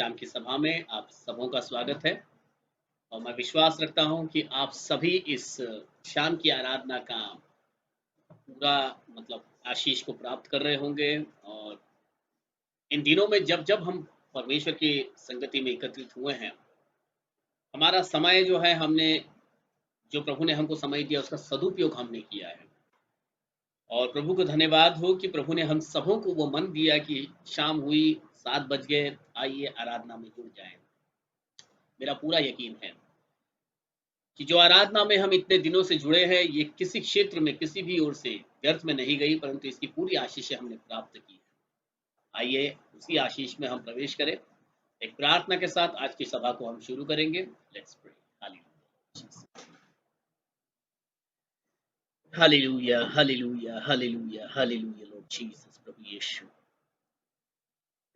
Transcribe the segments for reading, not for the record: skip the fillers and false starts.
शाम की सभा में आप सबों का स्वागत है और मैं विश्वास रखता हूं कि आप सभी इस शाम की आराधना का पूरा आशीष को प्राप्त कर रहे होंगे। और इन दिनों में जब जब हम परमेश्वर की संगति में एकत्रित हुए हैं, हमारा समय जो है हमने जो प्रभु ने हमको समय दिया उसका सदुपयोग हमने किया है। और प्रभु को धन्यवाद हो कि प्रभु ने हम सबों को वो मन दिया कि शाम हुई, 7 बज गए, आइए आराधना में जुड़ जाएं। मेरा पूरा यकीन है कि जो आराधना में हम इतने दिनों से जुड़े हैं, ये किसी क्षेत्र में किसी भी ओर से व्यर्थ में नहीं गई, परंतु इसकी पूरी आशीष हमने प्राप्त की है। आइए उसी आशीष में हम प्रवेश करें। एक प्रार्थना के साथ आज की सभा को हम शुरू करेंगे। Let's pray. Hallelujah, hallelujah, hallelujah, hallelujah Lord Jesus. प्रभु यीशु,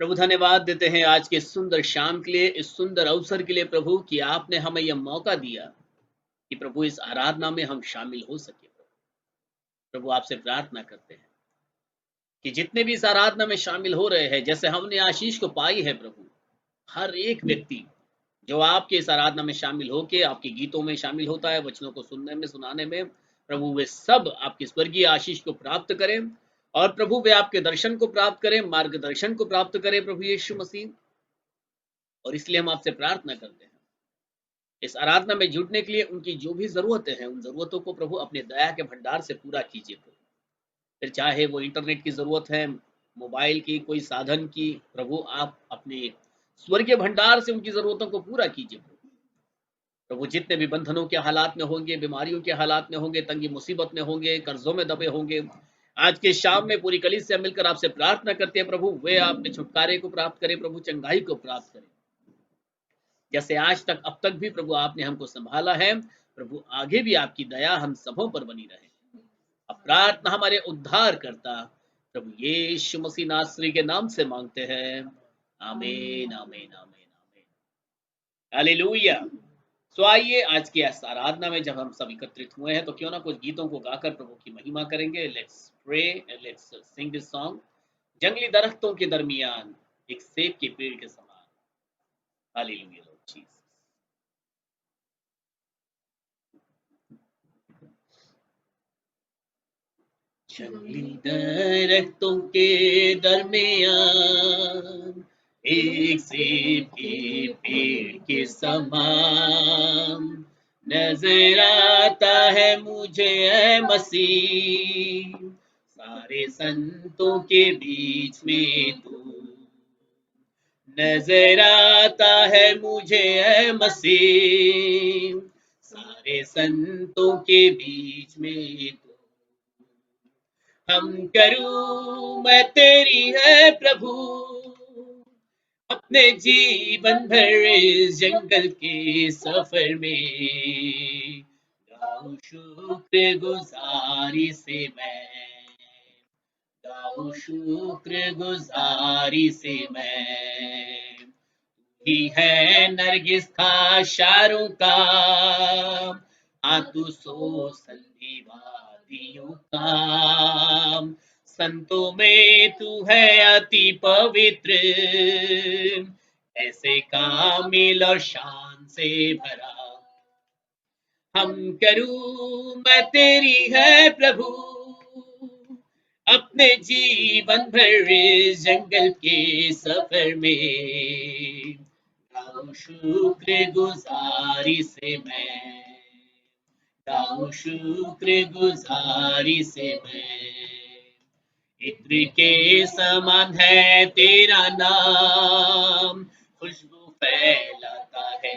प्रभु धन्यवाद देते हैं आज के सुंदर शाम के लिए, इस सुंदर अवसर के लिए प्रभु कि आपने हमें यह मौका दिया कि प्रभु इस आराधना में हम शामिल हो सके। प्रभु आपसे प्रार्थना करते हैं कि जितने भी इस आराधना में शामिल हो रहे हैं, जैसे हमने आशीष को पाई है प्रभु, हर एक व्यक्ति जो आपके इस आराधना में शामिल होके आपके गीतों में शामिल होता है, वचनों को सुनने में सुनाने में, प्रभु वे सब आपकी स्वर्गीय आशीष को प्राप्त करें और प्रभु वे आपके दर्शन को प्राप्त करें, मार्गदर्शन को प्राप्त करें प्रभु यीशु मसीह। और इसलिए हम आपसे प्रार्थना करते हैं इस आराधना में जुड़ने के लिए उनकी जो भी जरूरतें हैं, उन जरूरतों को प्रभु अपने दया के भंडार से पूरा कीजिए प्रभु। फिर चाहे वो इंटरनेट की जरूरत है, मोबाइल की, कोई साधन की, प्रभु आप अपने स्वर्गीय भंडार से उनकी जरूरतों को पूरा कीजिए प्रभु। प्रभु जितने भी बंधनों के हालात में होंगे, बीमारियों के हालात में होंगे, तंगी मुसीबत में होंगे, कर्जों में दबे होंगे, आज के शाम में पूरी कलीसिया से मिलकर आपसे प्रार्थना करते हैं प्रभु वे आपने छुटकारे को प्राप्त करें, प्रभु चंगाई को प्राप्त करें। जैसे आज तक अब तक भी प्रभु आपने हमको संभाला है, प्रभु आगे भी आपकी दया हम सबों पर बनी रहे। अब प्रार्थना हमारे उद्धार करता प्रभु यीशु मसीह नासरी के नाम से मांगते हैं, आमीन, आमीन, आमीन, आमीन, हालेलुया। सो आइए आज की इस आराधना में जब हम सब एकत्रित हुए हैं, तो क्यों ना कुछ गीतों को गाकर प्रभु की महिमा करेंगे। Let's pray and let's sing this song. जंगली दरख्तों के दरमियान एक सेब के पेड़ के समान। Hallelujah Lord Jesus. जंगली दरख्तों के दरमियान एक सेब के पेड़ के समान नजर आता है मुझे ऐ मसीह, सारे संतों के बीच में तू नजर आता है मुझे ऐ मसीह, सारे संतों के बीच में तू। हम करूं मैं तेरी है प्रभु अपने जीवन भर इस जंगल के सफर में, गाऊं शुक्र गुजारी से मैं, गाऊं शुक्र गुजारी से मैं। ही है नरगिस का शारों का, तू सो संधि वादियों का, संतों में तू है अति पवित्र, ऐसे कामिल और शान से भरा। हम करूं मैं तेरी है प्रभु अपने जीवन भर इस जंगल के सफर में, गाऊं शुक्र गुजारी से मैं, गाऊं शुक्र गुजारी से मैं। इत्र के समान है तेरा नाम, खुशबू फैलाता है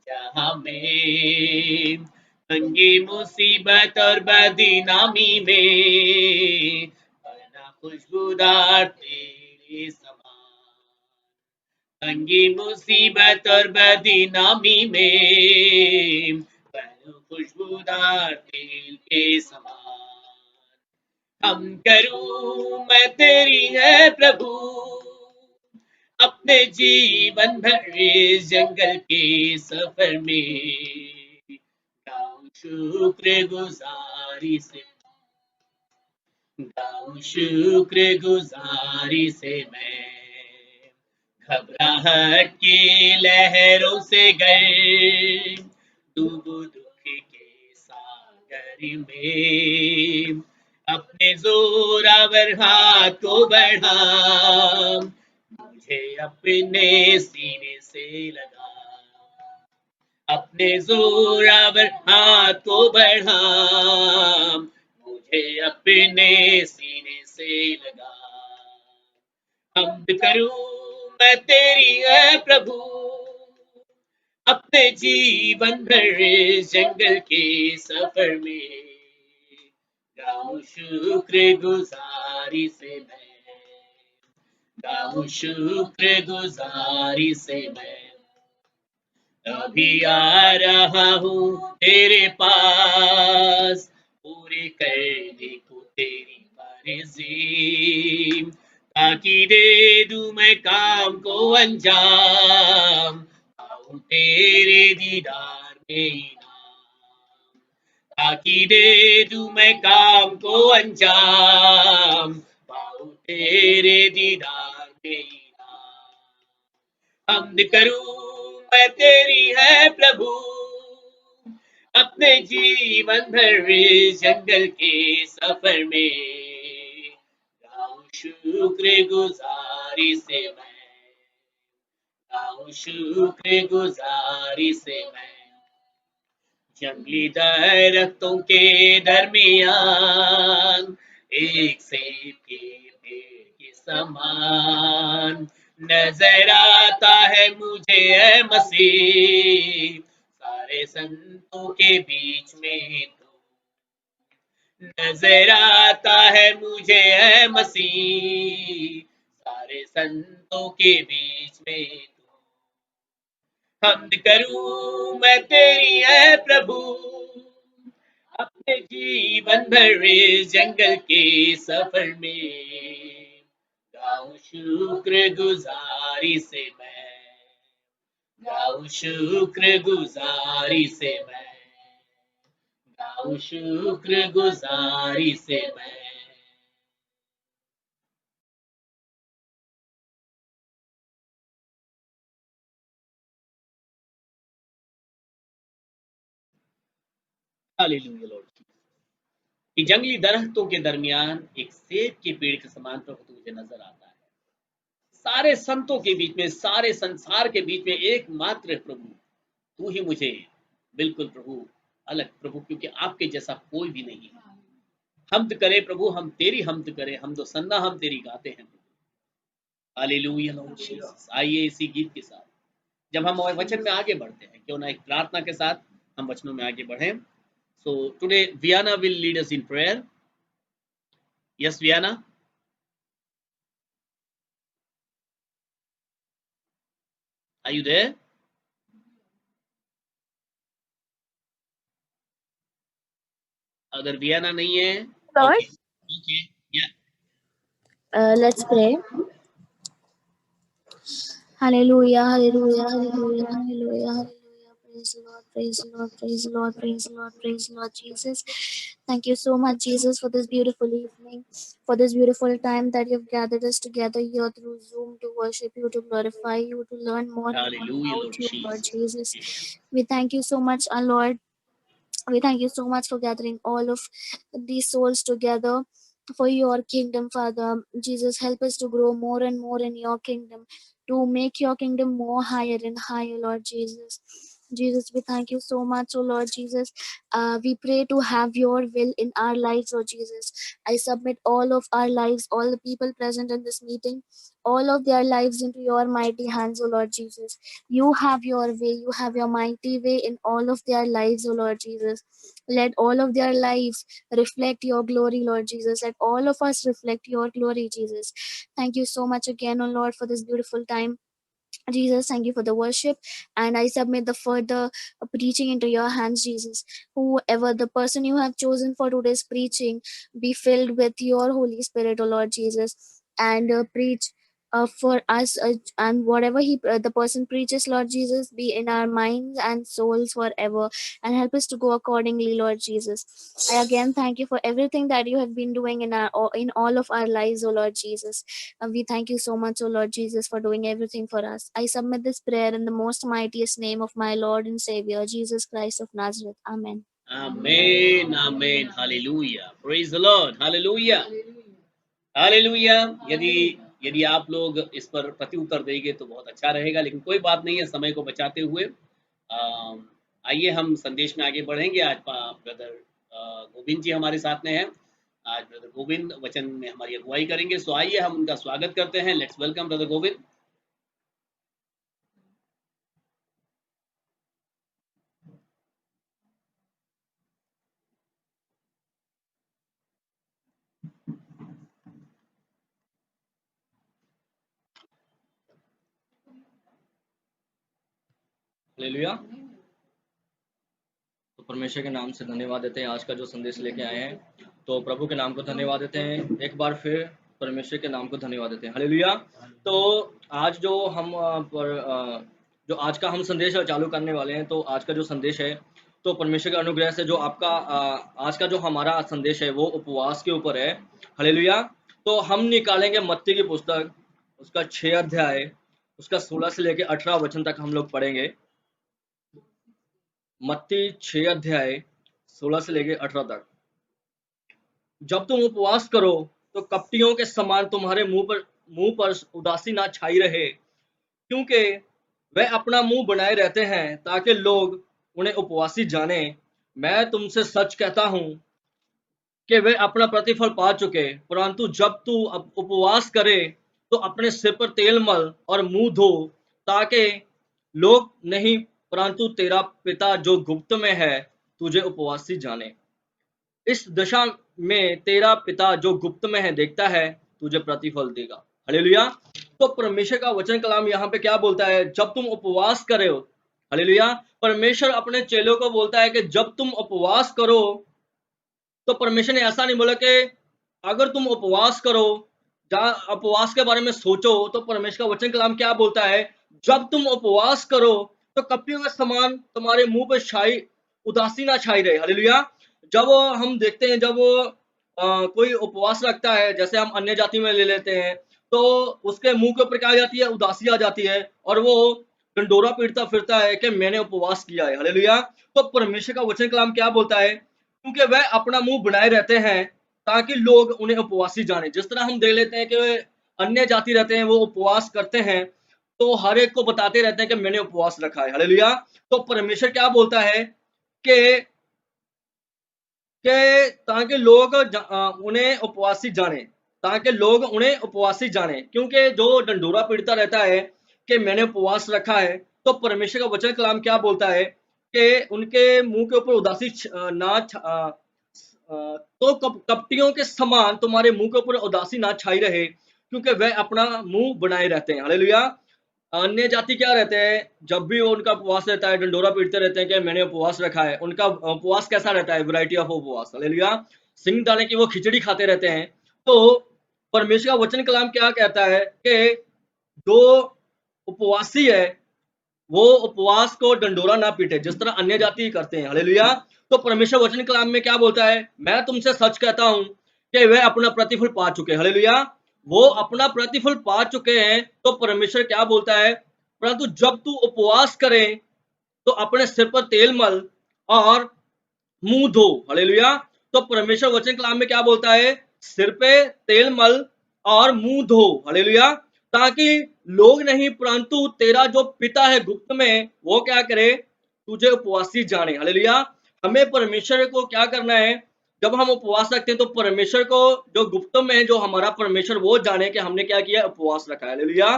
जहां में, तंगी मुसीबत और बदनामी में बना खुशबूदार तेरे समान, तंगी मुसीबत और बदनामी में बना खुशबूदार तेल के समान। हम करूं मैं तेरी है प्रभु अपने जीवन भर इस जंगल के सफर में, गाऊं शुक्र गुजारी से, गाऊं शुक्र गुजारी से मैं, घबराहट की लहरों से गर डूबो दुख के सागर में, अपने जोरावर हाथ को बढ़ा, मुझे अपने सीने से लगा, अपने जोरावर हाथ को बढ़ा, मुझे अपने सीने से लगा। हमद करूं मैं तेरी है प्रभु, अपने जीवन भर जंगल के सफर में, गाऊं शुक्र गुजारी से मैं, गाऊं शुक्र गुजारी से मैं, अभी आ रहा हूँ तेरे पास, पूरे करने को तेरी मर्जी, ताकि दे दूं मैं काम को अंजाम, आऊं तेरे दीदार में इनाम, ताकि दे दूं मैं काम को अंजाम, पाऊं तेरे दीदार में इनाम। हमद करूं मैं तेरी है प्रभु, अपने जीवन भर जंगल के सफर में, गाऊं शुक्र गुजारी से मैं, गाऊं शुक्र गुजारी से मैं, जंगली दरख्तों के दरमियान एक सेब के पेड़ के समान नजर आता है मुझे ऐ मसीह, सारे संतों के बीच में तो नजर आता है मुझे ऐ मसीह, सारे संतों के बीच में तो हमद करूं मैं तेरी है प्रभु, अपने जीवन भर जंगल के सफर में, गाऊं शुक्र गुजारी से मैं, गाऊं शुक्र गुजारी से मैं, गाऊं शुक्र गुजारी से मैं। हालेलुया लॉर्ड जी। कि जंगली दरख्तों के दरमियान एक सेब के पेड़ के समान प्रभु तू मुझे नजर आता है, सारे संतों के बीच में, सारे संसार के बीच में एकमात्र प्रभु तू ही मुझे बिल्कुल प्रभु अलग प्रभु, क्योंकि आपके जैसा कोई भी नहीं है। हमद करे प्रभु, हम तेरी हमद करें, हम तो सन्ना हम तेरी गाते हैं प्रभु। Hallelujah Lord Jesus. आइए इसी गीत के साथ जब हम वचन में आगे बढ़ते हैं, क्यों ना एक प्रार्थना के साथ हम वचनों में आगे बढ़ें। So today Viana will lead us in prayer. Yes Viana, are you there? अगर वियाना नहीं है, Lord, ओके ओके या let's pray. Hallelujah, hallelujah, hallelujah, hallelujah, hallelujah. Praise the Lord, praise the Lord, praise the Lord, praise the Lord, praise the Lord Jesus. Thank you so much, Jesus, for this beautiful evening, for this beautiful time that you've gathered us together here through Zoom to worship you, to glorify you, to learn more and more hallelujah about Lord you, Lord Jesus. Jesus. We thank you so much, our Lord. We thank you so much for gathering all of these souls together for your kingdom, Father. Jesus, help us to grow more and more in your kingdom, to make your kingdom more higher and higher, Lord Jesus. Jesus, we thank you so much, oh Lord Jesus. We pray to have your will in our lives, oh Jesus. I submit all of our lives, all the people present in this meeting, all of their lives into your mighty hands, oh Lord Jesus. You have your way, you have your mighty way in all of their lives, oh Lord Jesus. Let all of their lives reflect your glory, Lord Jesus. Let all of us reflect your glory, Jesus. Thank you so much again, oh Lord, for this beautiful time. Jesus, thank you for the worship, and I submit the further preaching into your hands, Jesus. Whoever the person you have chosen for today's preaching, be filled with your Holy Spirit, O Lord Jesus, and preach for us, and whatever the person preaches, Lord Jesus, be in our minds and souls forever, and help us to go accordingly, Lord Jesus. I again thank you for everything that you have been doing in all of our lives, O Lord Jesus. And we thank you so much, O Lord Jesus, for doing everything for us. I submit this prayer in the most mightiest name of my Lord and Savior, Jesus Christ of Nazareth. Amen. Amen amen hallelujah praise the Lord hallelujah hallelujah यदि यदि आप लोग इस पर प्रति उत्तर देंगे तो बहुत अच्छा रहेगा, लेकिन कोई बात नहीं है, समय को बचाते हुए आइए हम संदेश में आगे बढ़ेंगे। आज ब्रदर गोविंद जी हमारे साथ में हैं। आज ब्रदर गोविंद वचन में हमारी अगुवाई करेंगे, सो आइए हम उनका स्वागत करते हैं। Let's welcome brother Govind. Hallelujah. तो परमेश्वर के नाम से धन्यवाद देते हैं। आज का जो संदेश लेके आए हैं, तो प्रभु के नाम को धन्यवाद देते हैं। एक बार फिर परमेश्वर के नाम को धन्यवाद देते हैं। हालेलुया। तो आज जो हम जो आज का हम संदेश चालू करने वाले हैं, तो आज का जो संदेश है, तो परमेश्वर के अनुग्रह से जो आपका आज का जो हमारा संदेश है वो उपवास के ऊपर है। हालेलुया। तो हम निकालेंगे मत्ती की पुस्तक, उसका 6 अध्याय, उसका 16 से लेकर 18 वचन तक हम लोग पढ़ेंगे। मत्ती 6 अध्याय 16 से लेकर 18 तक। जब तुम उपवास करो तो कपटियों के समान तुम्हारे मुंह पर उदासी ना छाई रहे, क्योंकि वे अपना मुंह बनाए रहते हैं ताकि लोग उन्हें उपवासी जाने। मैं तुमसे सच कहता हूं कि वे अपना प्रतिफल पा चुके। परंतु जब तू उपवास करे तो अपने सिर पर तेल मल और मुंह धो, ताकि लोग नहीं परंतु तेरा पिता जो गुप्त में है तुझे उपवासी जाने। इस दशा में तेरा पिता जो गुप्त में है देखता है, तुझे प्रतिफल देगा। हालेलुया। तो परमेश्वर का वचन कलाम यहाँ पे क्या बोलता है? जब तुम उपवास करे हो, हालेलुया, परमेश्वर अपने चेलों को बोलता है कि जब तुम उपवास करो, तो परमेश्वर ने ऐसा नहीं बोला कि अगर तुम उपवास करो, जहां उपवास के बारे में सोचो, तो परमेश्वर का वचन कलाम क्या बोलता है? जब तुम उपवास करो तो कपटियों के समान तुम्हारे मुंह पर छाई उदासी ना छाई रहे। हालेलुया। जब हम देखते हैं, जब कोई उपवास रखता है, जैसे हम अन्य जाति में ले लेते हैं, तो उसके मुंह के ऊपर क्या आ जाती है? उदासी आ जाती है, और वो डंडोरा पीटता फिरता है कि मैंने उपवास किया है। हालेलुया। तो परमेश्वर का वचन कलाम क्या बोलता है? क्योंकि वह अपना मुंह बनाए रहते हैं ताकि लोग उन्हें उपवासी जाने। जिस तरह हम देख लेते हैं कि अन्य जाति रहते हैं, वो उपवास करते हैं, तो हर एक को बताते रहते हैं कि मैंने उपवास रखा है। हालेलुया। तो परमेश्वर क्या बोलता है कि ताकि लोग उन्हें उपवासी जाने, ताकि लोग उन्हें उपवासी जाने। क्योंकि जो डंडोरा पीटता रहता है कि मैंने उपवास रखा है, तो परमेश्वर का वचन कलाम क्या बोलता है कि उनके मुंह के ऊपर उदासी तो कपटियों के समान तुम्हारे मुंह के ऊपर उदासी ना छाई रहे, क्योंकि वह अपना मुंह बनाए रहते हैं। हालेलुया। अन्य जाति क्या रहते हैं? जब भी वो उनका उपवास रहता है, डंडोरा पीटते रहते हैं कि मैंने उपवास रखा है। उनका उपवास कैसा रहता है? वैरायटी ऑफ उपवास। हालेलुया। सिंग दाने की वो खिचड़ी खाते रहते हैं। तो परमेश्वर का वचन कलाम क्या कहता है कि जो उपवासी है वो उपवास को डंडोरा ना पीटे, जिस तरह अन्य जाति करते हैं। हालेलुया। तो परमेश्वर वचन कलाम में क्या बोलता है? मैं तुमसे सच कहता हूं कि वे अपना प्रतिफल पा चुके। हालेलुया। वो अपना प्रतिफल पा चुके हैं। तो परमेश्वर क्या बोलता है? परंतु जब तू उपवास करे तो अपने सिर पर तेल मल और मुंह धो। हालेलुया। तो परमेश्वर वचन कलाम में क्या बोलता है? सिर पे तेल मल और मुंह धो। हालेलुया। ताकि लोग नहीं परंतु तेरा जो पिता है गुप्त में, वो क्या करे? तुझे उपवासी जाने। हालेलुया। हमें परमेश्वर को क्या करना है? जब हम उपवास रखते हैं तो परमेश्वर को जो गुप्त में है, जो हमारा परमेश्वर, वो जाने कि हमने क्या किया? उपवास रखा है। हालेलुया।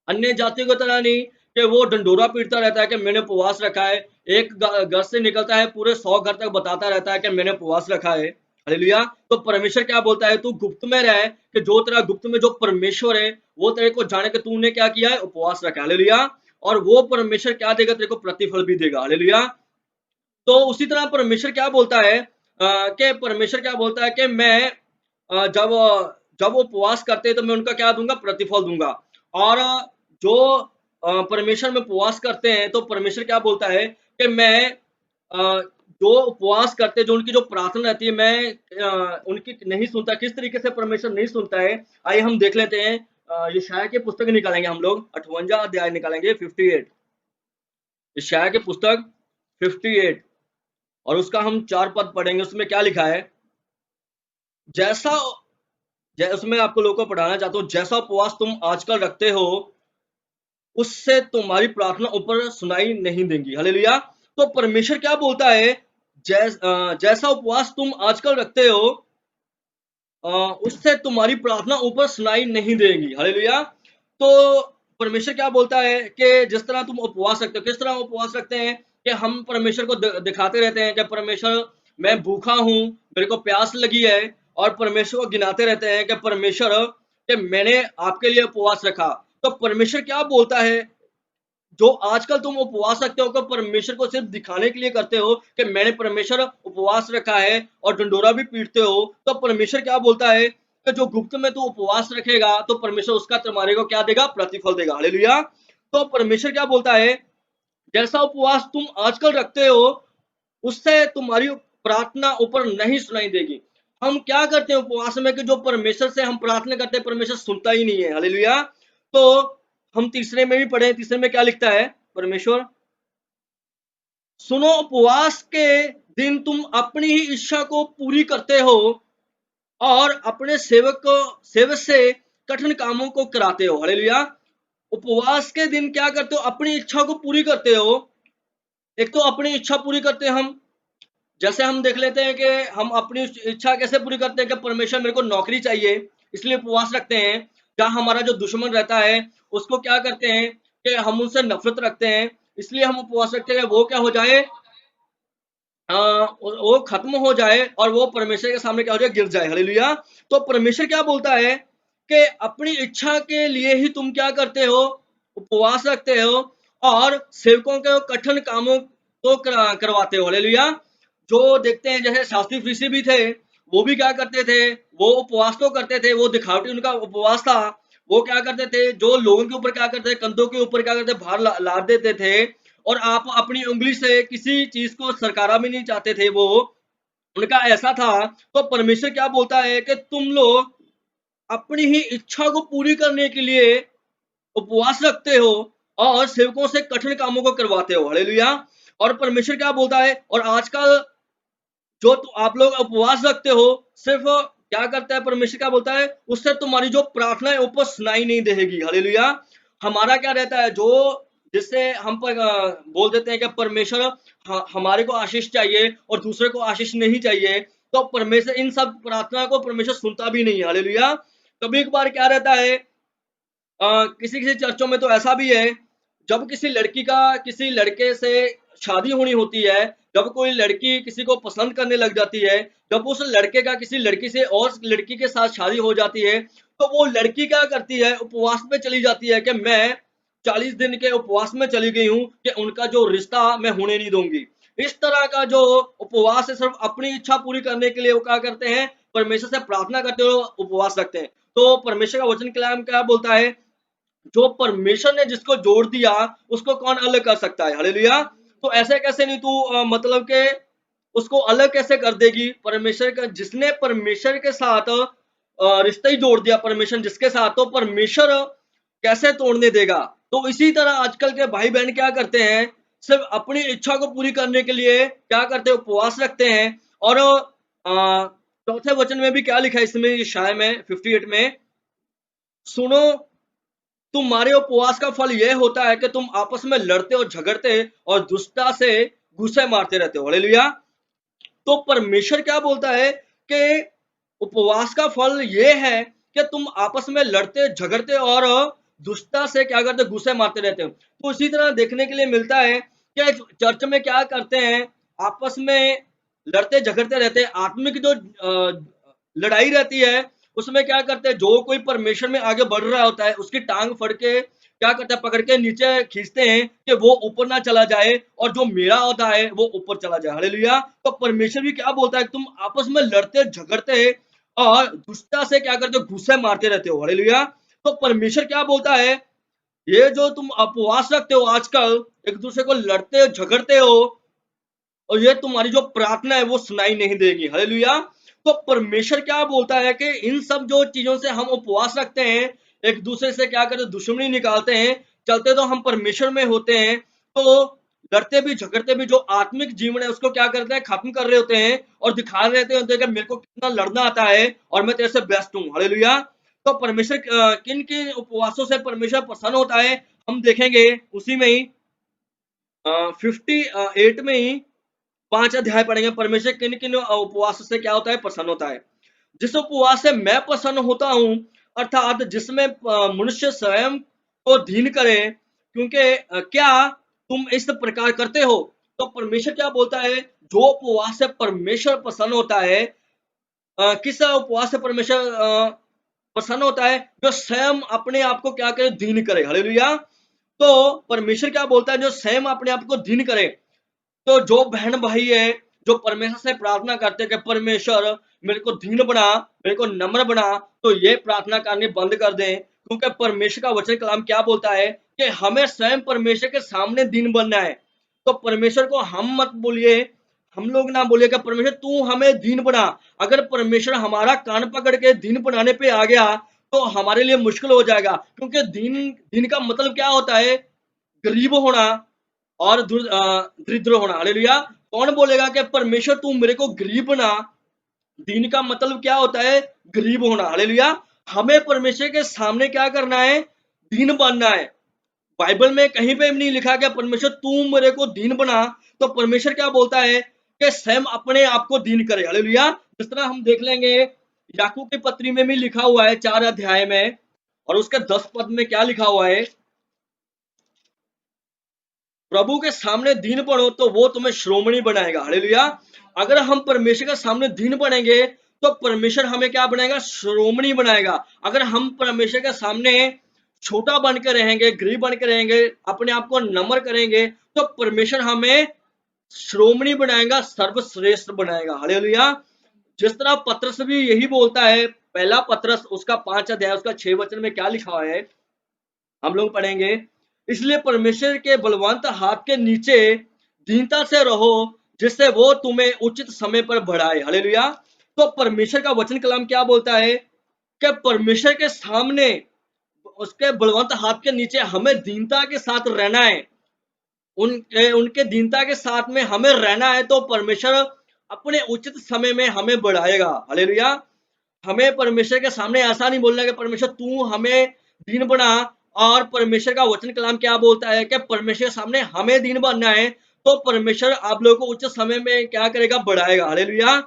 अन्य जातियों की तरह नहीं कि वो डंडोरा पीटता रहता है कि मैंने उपवास रखा है। एक घर से निकलता है, पूरे 100 घर तक बताता रहता है कि मैंने उपवास रखा है। हालेलुया। तो परमेश्वर क्या बोलता है? तू गुप्त में रह, कि जो तेरा गुप्त में जो परमेश्वर है वो तेरे को जाने कि तूने क्या किया है? उपवास रखा है। हालेलुया। और वो परमेश्वर क्या देगा? तेरे को प्रतिफल भी देगा। हालेलुया। तो उसी तरह परमेश्वर क्या बोलता है कि परमेश्वर क्या बोलता है कि मैं जब जब वो उपवास करते हैं तो मैं उनका क्या दूंगा, प्रतिफल दूंगा। और जो परमेश्वर में उपवास करते हैं तो परमेश्वर क्या बोलता है कि मैं जो उपवास करते हैं, जो उनकी जो प्रार्थना रहती है, मैं उनकी नहीं सुनता। किस तरीके से परमेश्वर नहीं सुनता है, आइए हम देख लेते हैं। यशायाह की पुस्तक निकालेंगे हम लोग, 58 अध्याय निकालेंगे, 58, यशायाह की पुस्तक 58, और उसका हम 4 पद पढ़ेंगे। उसमें क्या लिखा है, जैसा उसमें आपको लोगों को पढ़ाना चाहता हूँ, जैसा उपवास तुम आजकल रखते हो उससे तुम्हारी प्रार्थना ऊपर सुनाई नहीं देंगी। हालेलुया। तो परमेश्वर क्या बोलता है, जैसा उपवास तुम आजकल रखते हो उससे तुम्हारी प्रार्थना ऊपर सुनाई नहीं देगी। हालेलुया। तो परमेश्वर क्या बोलता है कि जिस तरह तुम उपवास रखते हो, किस तरह उपवास रखते हैं कि हम परमेश्वर को दिखाते रहते हैं कि परमेश्वर मैं भूखा हूं, मेरे को प्यास लगी है, और परमेश्वर को गिनाते रहते हैं कि परमेश्वर कि मैंने आपके लिए उपवास रखा। तो परमेश्वर क्या बोलता है, जो आजकल तुम उपवास रखते हो, परमेश्वर को सिर्फ दिखाने के लिए करते हो कि मैंने परमेश्वर उपवास रखा है, और डंडोरा भी पीटते हो, तो परमेश्वर क्या बोलता है कि जो गुप्त में तू उपवास रखेगा तो परमेश्वर उसका तुम्हारे को क्या देगा, प्रतिफल देगा। हालेलुया। तो परमेश्वर क्या बोलता है, जैसा उपवास तुम आजकल रखते हो उससे तुम्हारी प्रार्थना ऊपर नहीं सुनाई देगी। हम क्या करते हैं उपवास में कि जो परमेश्वर से हम प्रार्थना करते हैं परमेश्वर सुनता ही नहीं है। हालेलुया। तो हम तीसरे में भी पढ़े, तीसरे में क्या लिखता है, परमेश्वर सुनो, उपवास के दिन तुम अपनी ही इच्छा को पूरी करते हो और अपने सेवक से कठिन कामों को कराते हो। हालेलुया। उपवास के दिन क्या करते हो, अपनी इच्छा को पूरी करते हो। एक तो अपनी इच्छा पूरी करते हैं हम, जैसे हम देख लेते हैं कि हम अपनी इच्छा कैसे पूरी करते हैं कि परमेश्वर मेरे को नौकरी चाहिए, इसलिए उपवास रखते हैं। जहां हमारा जो दुश्मन रहता है उसको क्या करते हैं कि हम उनसे नफरत रखते हैं, इसलिए हम उपवास रखते हैं वो क्या हो जाए, वो खत्म हो जाए और वो परमेश्वर के सामने क्या हो जाए, गिर जाए। हालेलुया। तो परमेश्वर क्या बोलता है कि अपनी इच्छा के लिए ही तुम क्या करते हो, उपवास रखते हो और सेवकों के कठिन कामों को करवाते हो। हालेलुया। जो देखते हैं जैसे शास्त्री फरीसी भी थे, वो भी क्या करते थे, वो उपवास तो करते थे, वो दिखावटी उनका उपवास था। वो क्या करते थे, जो लोगों के ऊपर क्या करते थे, कंधों के ऊपर क्या करते भार लाद देते थे, और आप अपनी उंगली से किसी चीज को सरकारा भी नहीं चाहते थे। वो उनका ऐसा था। तो परमेश्वर क्या बोलता है कि तुम लोग अपनी ही इच्छा को पूरी करने के लिए उपवास रखते हो और सेवकों से कठिन कामों को करवाते हो। हालेलुया। और परमेश्वर क्या बोलता है, और आजकल जो आप लोग उपवास रखते हो, सिर्फ क्या करता है परमेश्वर क्या बोलता है, उससे तुम्हारी जो प्रार्थना है ऊपर सुनाई नहीं देगी। हालेलुया। हमारा क्या रहता है, जो जिससे हम पर बोल देते हैं कि परमेश्वर हमारे को आशीष चाहिए और दूसरे को आशीष नहीं चाहिए, तो परमेश्वर इन सब प्रार्थना को परमेश्वर सुनता भी नहीं है। हालेलुया। कभी एक बार क्या रहता है, किसी किसी चर्चों में तो ऐसा भी है, जब किसी लड़की का किसी लड़के से शादी होनी होती है, जब कोई लड़की किसी को पसंद करने लग जाती है, जब उस लड़के का किसी लड़की से और लड़की के साथ शादी हो जाती है, तो वो लड़की क्या करती है, उपवास में चली जाती है कि मैं 40 दिन के उपवास में चली गई हूं कि उनका जो रिश्ता मैं होने नहीं दूंगी। इस तरह का जो उपवास है, सिर्फ अपनी इच्छा पूरी करने के लिए वो क्या करते हैं, परमेश्वर से प्रार्थना करते हुए उपवास रखते हैं। तो परमेश्वर का वचन कलाम क्या बोलता है, जो परमेश्वर ने जिसको जोड़ दिया उसको कौन अलग कर सकता है। हालेलुया। तो ऐसे कैसे नहीं तू मतलब के उसको अलग कैसे कर देगी, परमेश्वर का जिसने परमेश्वर के साथ रिश्ता ही जोड़ दिया परमेश्वर जिसके साथ, तो परमेश्वर कैसे तोड़ने देगा। तो इसी तरह आजकल के भाई बहन क्या करते हैं, सिर्फ अपनी इच्छा को पूरी करने के लिए क्या करते हैं, उपवास रखते हैं। और चौथे वचन में भी क्या लिखा है, इसमें यशायाह में 58 में, सुनो तुम्हारे उपवास का फल यह होता है कि तुम आपस में लड़ते और झगड़ते और दुष्टता से गुस्से मारते रहते हो। हालेलुया। तो परमेश्वर क्या बोलता है कि उपवास का फल यह है कि तुम आपस में लड़ते झगड़ते और दुष्टता से क्या करते, गुस्से मारते रहते हो। तो इसी तरह देखने के लिए मिलता है कि चर्च में क्या करते हैं, आपस में लड़ते झगड़ते रहते हैं। आत्मिक जो लड़ाई रहती है उसमें क्या करते हैं, जो कोई परमेश्वर में आगे बढ़ रहा होता है उसकी टांग फड़ के क्या करते हैं, पकड़ के नीचे खींचते हैं कि वो ऊपर ना चला जाए और जो मेरा होता है वो ऊपर चला जाए। हालेलुया। तो परमेश्वर भी क्या बोलता है, तुम आपस में लड़ते झगड़ते और दुष्टता से क्या करते हो, गुस्से मारते रहते हो। हालेलुया। तो परमेश्वर क्या बोलता है, ये जो तुम उपवास रखते हो आजकल, एक दूसरे को लड़ते हो, झगड़ते हो, और ये तुम्हारी जो प्रार्थना है वो सुनाई नहीं देगी। हालेलुया। तो परमेश्वर क्या बोलता है कि इन सब जो चीजों से हम उपवास रखते हैं, एक दूसरे से क्या करते, दुश्मनी निकालते हैं, चलते तो हम परमेश्वर में होते हैं, तो लड़ते भी झगड़ते भी जो आत्मिक जीवन है उसको क्या करते हैं, खत्म कर रहे होते हैं और दिखा रहे होते हैं कि मेरे को कितना लड़ना आता है और मैं तेरे से बेस्ट हूँ। हालेलुया। तो परमेश्वर किन किन उपवासों से परमेश्वर प्रसन्न होता है, हम देखेंगे उसी में ही 58 में ही 5 अध्याय पढ़ेंगे, परमेश्वर किन किन उपवास से क्या होता है, प्रसन्न होता है। जिस उपवास से मैं प्रसन्न होता हूं, अर्थात जिसमें मनुष्य स्वयं को दीन करे, क्योंकि क्या तुम इस प्रकार करते हो। तो परमेश्वर क्या बोलता है, जो उपवास से परमेश्वर प्रसन्न होता है, किस उपवास से परमेश्वर प्रसन्न होता है, जो स्वयं अपने आप को क्या करे, दीन करे। हालेलुया। तो परमेश्वर क्या बोलता है, जो स्वयं अपने आप को दीन करे। तो जो बहन भाई है, जो परमेश्वर से प्रार्थना करते हैं कि परमेश्वर मेरे को दीन बना, मेरे को नम्र बना, तो ये प्रार्थना करनी बंद कर दें, क्योंकि परमेश्वर का वचन कलाम क्या बोलता है कि हमें स्वयं परमेश्वर के सामने दीन बनना है। तो परमेश्वर को हम मत बोलिए, हम लोग ना बोलिए कि परमेश्वर तू हमें दीन बना। अगर परमेश्वर हमारा कान पकड़ के दीन बनाने पे आ गया तो हमारे लिए मुश्किल हो जाएगा, क्योंकि दीन दीन का मतलब क्या होता है, गरीब होना और दरिद्र होना। हालेलुया। कौन बोलेगा कि परमेश्वर तू मेरे को गरीब बना, दीन का मतलब क्या होता है, गरीब होना। हालेलुया। हमें परमेश्वर के सामने क्या करना है, दीन बनना है। बाइबल में कहीं पे भी नहीं लिखा गया परमेश्वर तू मेरे को दीन बना। तो परमेश्वर क्या बोलता है कि स्वयं अपने आप को दीन करे। हालेलुया। जिस तरह हम देख लेंगे याकूब की पत्री में भी लिखा हुआ है 4 अध्याय में, और उसके 10 पद में क्या लिखा हुआ है, प्रभु के सामने दीन बनो तो वो तुम्हें श्रोमणी बनाएगा। हालेलुया। अगर हम परमेश्वर के सामने दीन बनेंगे तो परमेश्वर हमें क्या बनाएगा, श्रोमणी बनाएगा। अगर हम परमेश्वर के सामने छोटा बन के रहेंगे, गरीब बन के रहेंगे, अपने आप को नम्र करेंगे, तो परमेश्वर हमें श्रोमणी बनाएगा, सर्वश्रेष्ठ बनाएगा। हालेलुया। जिस तरह पत्रस भी यही बोलता है, पहला पत्रस उसका 5 अध्याय उसका 6 वचन में क्या लिखा है, हम लोग पढ़ेंगे, इसलिए परमेश्वर के बलवंत हाथ के नीचे दीनता से रहो, जिससे वो तुम्हें उचित समय पर बढ़ाए। हालेलुया। तो परमेश्वर का वचन कलाम क्या बोलता है कि परमेश्वर के सामने, उसके बलवंत हाथ के नीचे हमें दीनता के साथ रहना है। उनके दीनता के साथ में हमें रहना है, तो परमेश्वर अपने उचित समय में हमें बढ़ाएगा। हालेलुया। हमें परमेश्वर के सामने ऐसा नहीं बोलना कि परमेश्वर तू हमें दीन बना, और परमेश्वर का वचन कलाम क्या बोलता है कि परमेश्वर के सामने हमें दीन बनना है, तो परमेश्वर आप लोगों को उचित समय में क्या करेगा, बढ़ाएगा। हालेलुया।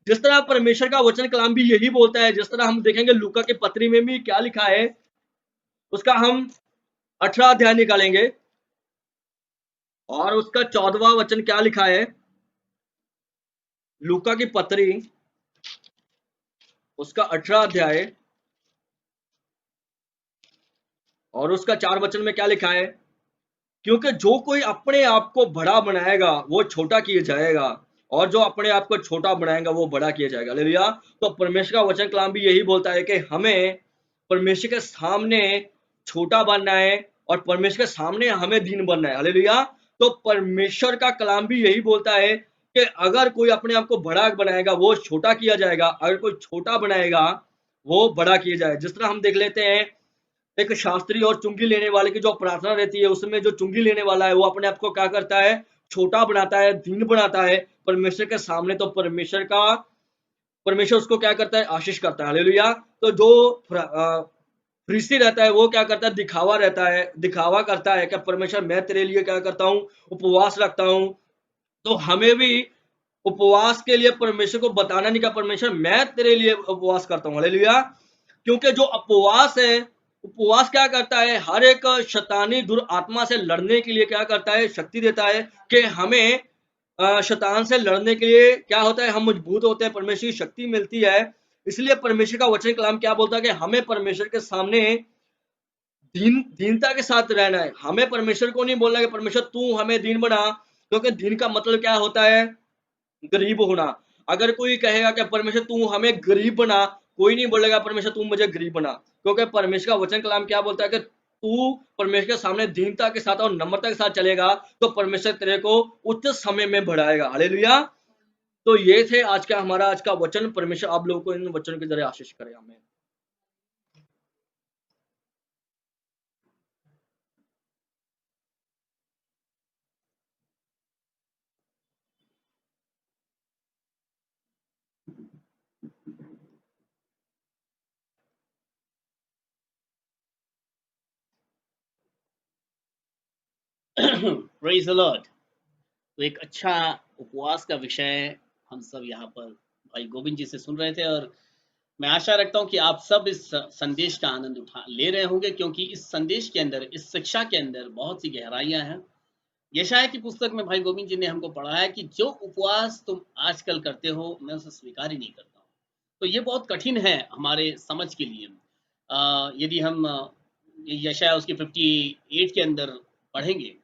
जिस तरह परमेश्वर का वचन कलाम भी यही बोलता है, जिस तरह हम देखेंगे लूका की पत्री में भी क्या लिखा है, उसका हम 18 अध्याय निकालेंगे और उसका 14वां वचन क्या लिखा है, लूका की पत्री उसका 18 अध्याय और उसका 4 वचन में क्या लिखा है, क्योंकि जो कोई अपने आप को बड़ा बनाएगा वो छोटा किया जाएगा, और जो अपने आप को छोटा बनाएगा वो बड़ा किया जाएगा। हालेलुया। तो परमेश्वर का वचन कलाम भी यही बोलता है कि हमें परमेश्वर के सामने छोटा बनना है और परमेश्वर के सामने हमें दीन बनना है। हालेलुया। तो परमेश्वर का कलाम भी यही बोलता है कि अगर कोई अपने आप को बड़ा बनाएगा वो छोटा किया जाएगा, अगर कोई छोटा बनाएगा वो बड़ा किया जाए। जिस तरह हम देख लेते हैं एक शास्त्री और चुंगी लेने वाले की जो प्रार्थना रहती है, उसमें जो चुंगी लेने वाला है वो अपने आप को क्या करता है, छोटा बनाता है, दीन बनाता है परमेश्वर के सामने, तो परमेश्वर उसको क्या करता है, आशीष करता है। हालेलुया। तो जो फरीसी रहता है वो क्या करता है, दिखावा रहता है, दिखावा करता है कि परमेश्वर मैं तेरे लिए क्या करता हूँ, उपवास रखता हूँ। तो हमें भी उपवास के लिए परमेश्वर को बताना नहीं कि परमेश्वर मैं तेरे लिए उपवास करता हूँ। हालेलुया। क्योंकि जो उपवास है, उपवास क्या करता है, हर एक शैतानी दुरात्मा से लड़ने के लिए क्या करता है, शक्ति देता है कि हमें शैतान से लड़ने के लिए क्या होता है, हम मजबूत होते हैं, परमेश्वर की शक्ति मिलती है। इसलिए परमेश्वर का वचन कलाम क्या बोलता है कि हमें परमेश्वर के सामने दीनता के साथ रहना है। हमें परमेश्वर को नहीं बोलना कि परमेश्वर तू हमें दीन बना, क्योंकि दीन का मतलब क्या होता है, गरीब होना। अगर कोई कहेगा कि परमेश्वर तू हमें गरीब बना, कोई नहीं बोलेगा परमेश्वर तू मुझे गरीब बना, क्योंकि परमेश्वर का वचन कलाम क्या बोलता है कि तू परमेश्वर के सामने दीनता के साथ और नम्रता के साथ चलेगा तो परमेश्वर तेरे को उच्च समय में बढ़ाएगा। हालेलुया। तो ये थे आज का हमारा आज का वचन। परमेश्वर आप लोगों को इन वचनों के जरिए आशीष करे। आमीन। Praise the Lord. तो एक अच्छा उपवास का विषय हम सब यहाँ पर भाई गोविंद जी से सुन रहे थे, और मैं आशा रखता हूँ कि आप सब इस संदेश का आनंद उठा ले रहे होंगे, क्योंकि इस संदेश के अंदर, इस शिक्षा के अंदर बहुत सी गहराइयां हैं। यशायाह की पुस्तक में भाई गोविंद जी ने हमको पढ़ा है कि जो उपवास तुम आजकल करते हो मैं उसे स्वीकार ही नहीं करता हूँ। तो ये बहुत कठिन है हमारे समझ के लिए। यदि हम यशायाह उसकी 58 के अंदर पढ़ेंगे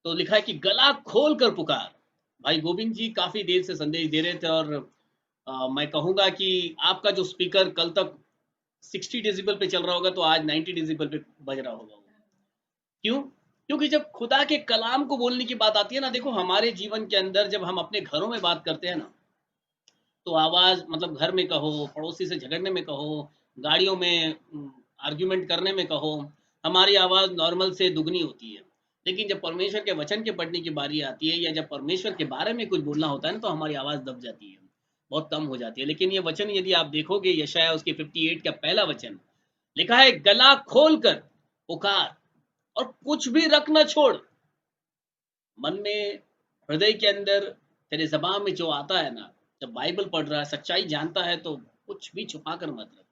तो लिखा है कि गला खोल कर पुकार। भाई गोविंद जी काफी देर से संदेश दे रहे थे, और मैं कहूंगा कि आपका जो स्पीकर कल तक 60 डेसिबल पे चल रहा होगा तो आज 90 डेसिबल पे बज रहा होगा। क्यों? क्योंकि जब खुदा के कलाम को बोलने की बात आती है ना, देखो हमारे जीवन के अंदर जब हम अपने घरों में बात करते हैं ना, तो आवाज मतलब घर में कहो, पड़ोसी से झगड़ने में कहो, गाड़ियों में आर्ग्यूमेंट करने में कहो, हमारी आवाज नॉर्मल से दुगनी होती है। लेकिन जब परमेश्वर के वचन के पढ़ने की बारी आती है, या जब परमेश्वर के बारे में कुछ बोलना होता है ना, तो हमारी आवाज दब जाती है, बहुत कम हो जाती है। लेकिन ये वचन यदि आप देखोगे, यशायाह उसके 58 का पहला वचन लिखा है, गला खोल कर पुकार और कुछ भी रख न छोड़। मन में, हृदय के अंदर, तेरे ज़बान में जो आता है ना, जब बाइबल पढ़ रहा है, सच्चाई जानता है, तो कुछ भी छुपा कर मत रख,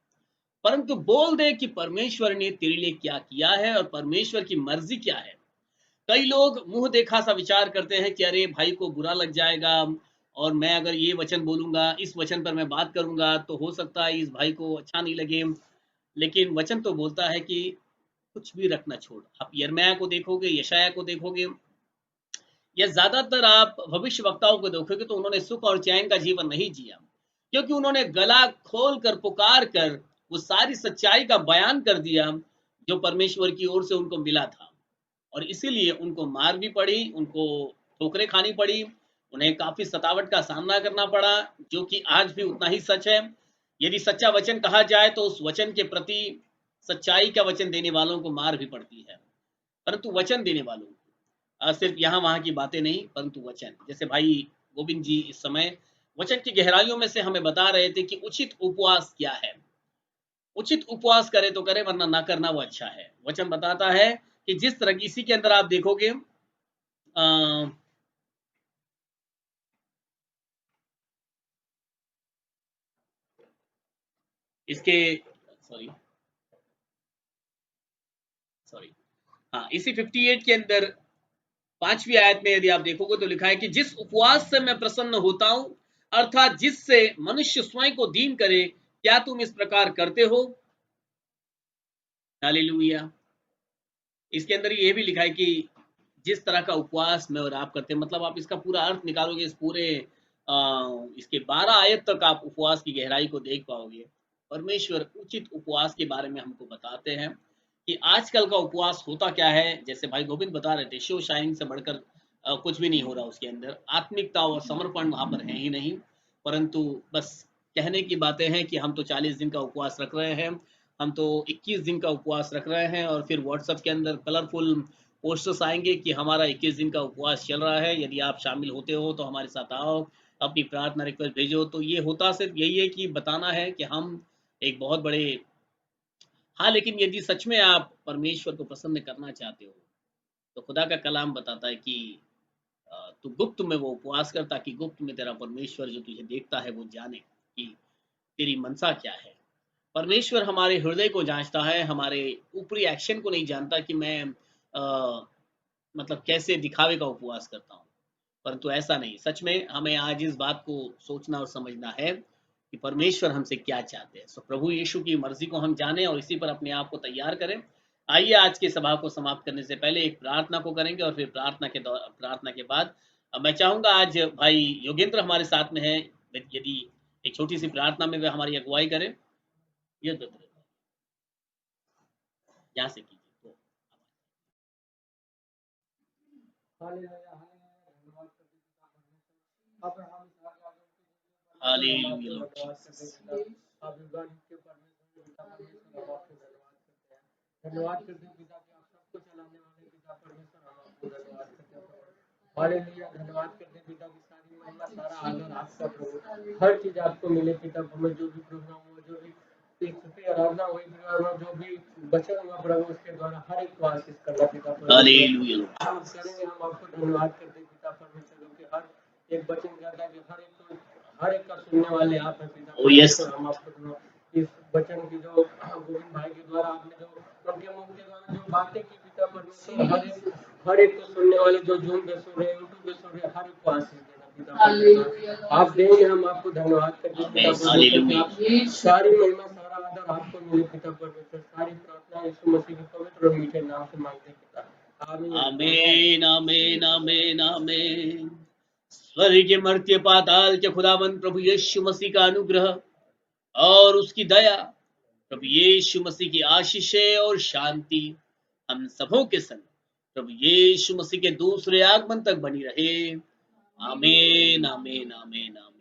परंतु बोल दे कि परमेश्वर ने तेरे लिए क्या किया है और परमेश्वर की मर्जी क्या है। कई लोग मुंह देखा सा विचार करते हैं कि अरे भाई को बुरा लग जाएगा, और मैं अगर ये वचन बोलूंगा, इस वचन पर मैं बात करूंगा, तो हो सकता है इस भाई को अच्छा नहीं लगे। लेकिन वचन तो बोलता है कि कुछ भी रखना छोड़। आप यिर्मयाह को देखोगे, यशायाह को देखोगे, या ज्यादातर आप भविष्य वक्ताओं को देखोगे, तो उन्होंने सुख और चैन का जीवन नहीं जिया, क्योंकि उन्होंने गला खोल कर पुकार कर वो सारी सच्चाई का बयान कर दिया जो परमेश्वर की ओर से उनको मिला था। और इसीलिए उनको मार भी पड़ी, उनको ठोकरें खानी पड़ी, उन्हें काफी सतावट का सामना करना पड़ा, जो कि आज भी उतना ही सच है। यदि सच्चा वचन कहा जाए तो उस वचन के प्रति, सच्चाई का वचन देने वालों को मार भी पड़ती है, परंतु वचन देने वालों को, सिर्फ यहाँ वहाँ की बातें नहीं, परंतु वचन। जैसे भाई गोविंद जी इस समय वचन की गहराइयों में से हमें बता रहे थे कि उचित उपवास क्या है। उचित उपवास करे तो करे, वरना ना करना वो अच्छा है। वचन बताता है कि जिस तरह इसी के अंदर आप देखोगे, इसके सॉरी सॉरी हाँ, इसी 58 के अंदर 5वीं आयत में यदि आप देखोगे तो लिखा है कि जिस उपवास से मैं प्रसन्न होता हूं, अर्थात जिससे मनुष्य स्वयं को दीन करे, क्या तुम इस प्रकार करते हो? हालेलुया। इसके अंदर ये भी लिखा है कि जिस तरह का उपवास मैं और आप करते हैं, मतलब आप इसका पूरा अर्थ निकालोगे, इस पूरे इसके 12 आयत तक आप उपवास की गहराई को देख पाओगे। परमेश्वर उचित उपवास के बारे में हमको बताते हैं कि आजकल का उपवास होता क्या है। जैसे भाई गोविंद बता रहे थे, शो शाइनिंग से बढ़कर कुछ भी नहीं हो रहा उसके अंदर, आत्मिकता और समर्पण वहां पर है ही नहीं, परंतु बस कहने की बातें हैं कि हम तो 40 दिन का उपवास रख रहे हैं, हम तो 21 दिन का उपवास रख रहे हैं, और फिर व्हाट्सएप के अंदर कलरफुल पोस्टर्स आएंगे कि हमारा 21 दिन का उपवास चल रहा है, यदि आप शामिल होते हो तो हमारे साथ आओ, अपनी प्रार्थना रिक्वेस्ट भेजो। तो ये होता सिर्फ यही है कि बताना है कि हम एक बहुत बड़े, हाँ, लेकिन यदि सच में आप परमेश्वर को प्रसन्न करना चाहते हो, तो खुदा का कलाम बताता है कि तू गुप्त में वो उपवास कर, ताकि गुप्त में तेरा परमेश्वर जो तुझे देखता है वो जाने कि तेरी मनसा क्या है। परमेश्वर हमारे हृदय को जांचता है, हमारे ऊपरी एक्शन को नहीं जानता कि मैं मतलब कैसे दिखावे का उपवास करता हूँ, परंतु ऐसा नहीं। सच में हमें आज इस बात को सोचना और समझना है कि परमेश्वर हमसे क्या चाहते हैं। सो प्रभु यीशु की मर्जी को हम जानें और इसी पर अपने आप को तैयार करें। आइए आज की सभा को समाप्त करने से पहले एक प्रार्थना को करेंगे, और फिर प्रार्थना के बाद मैं चाहूंगा, आज भाई योगेंद्र हमारे साथ में है, यदि एक छोटी सी प्रार्थना में वे हमारी अगुवाई करें, ये तो यहाँ से कीजिए तो हालेलुया लॉर्ड जीसस। धन्यवाद करते हैं पिता कि आप सबको चलाने वाले पिता परमेश्वर, हम आपको धन्यवाद करते हैं प्रभु। हालेलुया, धन्यवाद करते हैं पिता की सारी महिमा सारा आदर आपका प्रभु, हर चीज आपको मिले पिता। हमें जो भी प्रोग्राम हुआ, जो भी स्तुति आराधना हुई पिता, जो भी वचन हुआ प्रभु, उसके द्वारा हर एक को आशीष करना पिता परमेश्वर। हालेलुया लॉर्ड हम करेंगे, हम आपको धन्यवाद करते हैं पिता परमेश्वर कि हर एक वचन कहता है कि हर एक का सुनने वाले आप हैं पिता Oh, yes. परमेश्वर। हम आपको धन्यवाद इस वचन की जो गोविंद भाई के द्वारा आपने जो उनके मुंह के द्वारा जो बातें की पिता परमेश्वर, हर एक को सुनने वाले जो जूम पे सुन रहे, यूट्यूब पे सुन रहे, हर एक को आशीष देना पिता परमेश्वर। आप देंगे, हम आपको धन्यवाद करते हैं पिता परमेश्वर। सारी महिमा सारा आदर आपको मिले पिता परमेश्वर। सारी प्रार्थना यीशु मसीह के पवित्र और मीठे नाम से मांगते हैं पिता, आमीन। आमीन आमीन आमीन आमीन। स्वर्ग मर्त्य पाताल के खुदावंद प्रभु यीशु मसीह का अनुग्रह और उसकी दया, प्रभु यीशु मसीह की आशीषें और शांति हम सबों के संग प्रभु यीशु मसीह के दूसरे आगमन तक बनी रहे। आमीन आमीन आमीन आमीन।